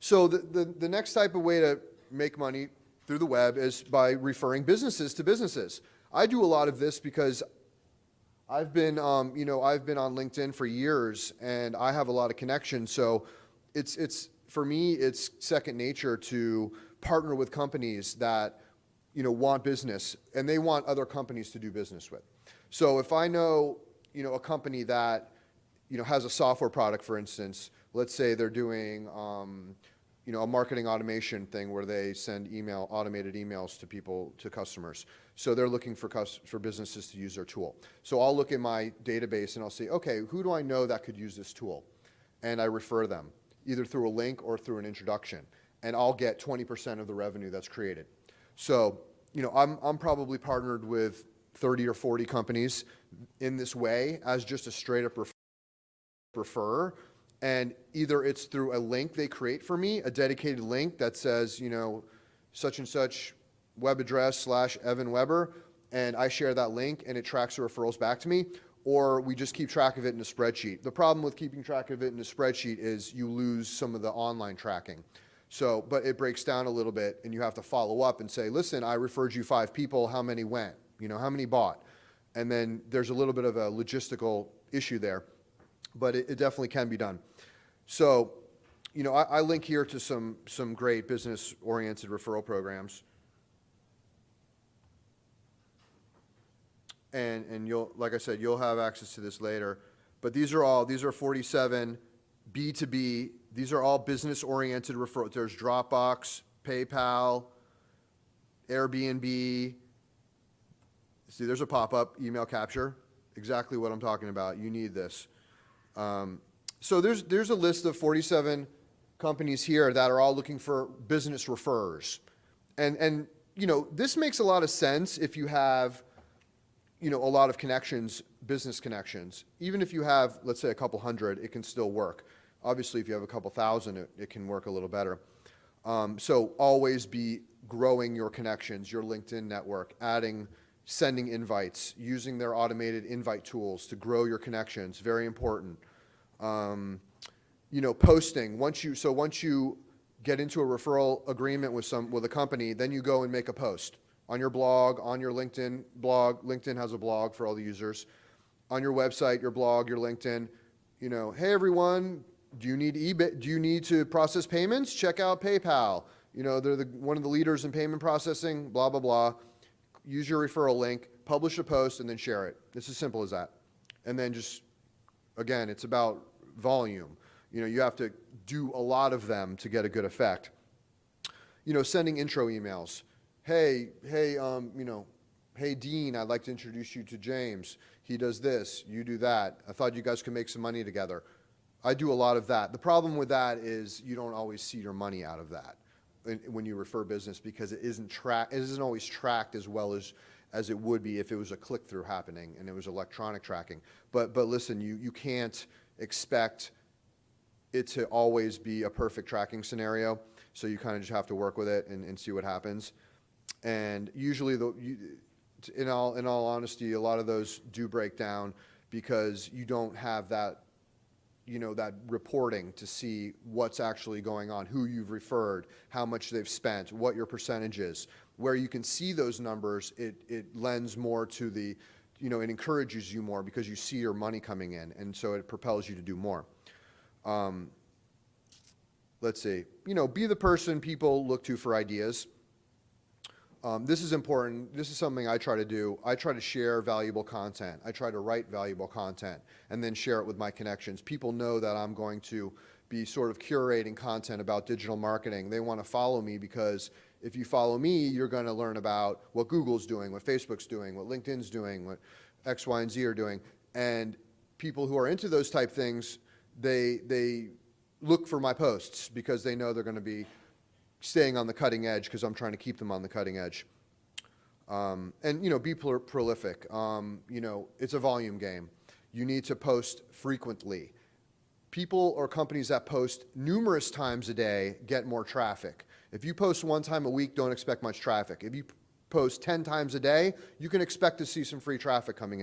So the next type of way to make money through the web is by referring businesses to businesses. I do a lot of this because I've been on LinkedIn for years, and I have a lot of connections. So it's for me, it's second nature to partner with companies that want business, and they want other companies to do business with. So if I know a company that has a software product, for instance, let's say they're doing a marketing automation thing where they send automated emails to people, to customers. So they're looking for businesses to use their tool. So I'll look in my database and I'll say, okay, who do I know that could use this tool? And I refer them either through a link or through an introduction, and I'll get 20% of the revenue that's created. So I'm probably partnered with 30 or 40 companies in this way as just a straight up refer. And either it's through a link they create for me, a dedicated link that says, such and such web address /Evan Weber, and I share that link and it tracks the referrals back to me, or we just keep track of it in a spreadsheet. The problem with keeping track of it in a spreadsheet is you lose some of the online tracking. So, but it breaks down a little bit and you have to follow up and say, listen, I referred you 5 people, how many went? How many bought? And then there's a little bit of a logistical issue there, but it definitely can be done. So, I link here to some great business-oriented referral programs. And you'll, like I said, you'll have access to this later. But these are 47 B2B. These are all business-oriented referrals. There's Dropbox, PayPal, Airbnb. See, there's a pop-up, email capture. Exactly what I'm talking about. You need this. So there's a list of 47 companies here that are all looking for business referrers. And this makes a lot of sense if you have a lot of connections, business connections. Even if you have, let's say, a couple hundred, it can still work. Obviously, if you have a couple thousand, it can work a little better. So always be growing your connections, your LinkedIn network, sending invites, using their automated invite tools to grow your connections. Very important. Posting. Once you get into a referral agreement with a company, then you go and make a post on your blog, on your LinkedIn blog. LinkedIn has a blog for all the users. On your website, your blog, your LinkedIn. Hey everyone, do you need to process payments? Check out PayPal. They're one of the leaders in payment processing. Blah blah blah. Use your referral link, publish a post, and then share it. It's as simple as that. And then just, again, it's about volume. You have to do a lot of them to get a good effect. Sending intro emails. Hey, Dean, I'd like to introduce you to James. He does this, you do that. I thought you guys could make some money together. I do a lot of that. The problem with that is you don't always see your money out of that when you refer business, because it isn't always tracked as well as it would be if it was a click-through happening and it was electronic tracking. But listen, you can't expect it to always be a perfect tracking scenario, so you kind of just have to work with it and see what happens. And usually, in all honesty, a lot of those do break down because you don't have that reporting to see what's actually going on, who you've referred, how much they've spent, what your percentage is. Where you can see those numbers, it lends more to the, it encourages you more because you see your money coming in, and so it propels you to do more. Let's see, be the person people look to for ideas. This is important. This is something I try to do. I try to share valuable content. I try to write valuable content and then share it with my connections. People know that I'm going to be sort of curating content about digital marketing. They want to follow me because if you follow me, you're going to learn about what Google's doing, what Facebook's doing, what LinkedIn's doing, what X, Y, and Z are doing. And people who are into those type things, they look for my posts because they know they're going to be staying on the cutting edge because I'm trying to keep them on the cutting edge. And be prolific. It's a volume game. You need to post frequently. People or companies that post numerous times a day get more traffic. If you post 1 time a week, don't expect much traffic. If you post 10 times a day, you can expect to see some free traffic coming in.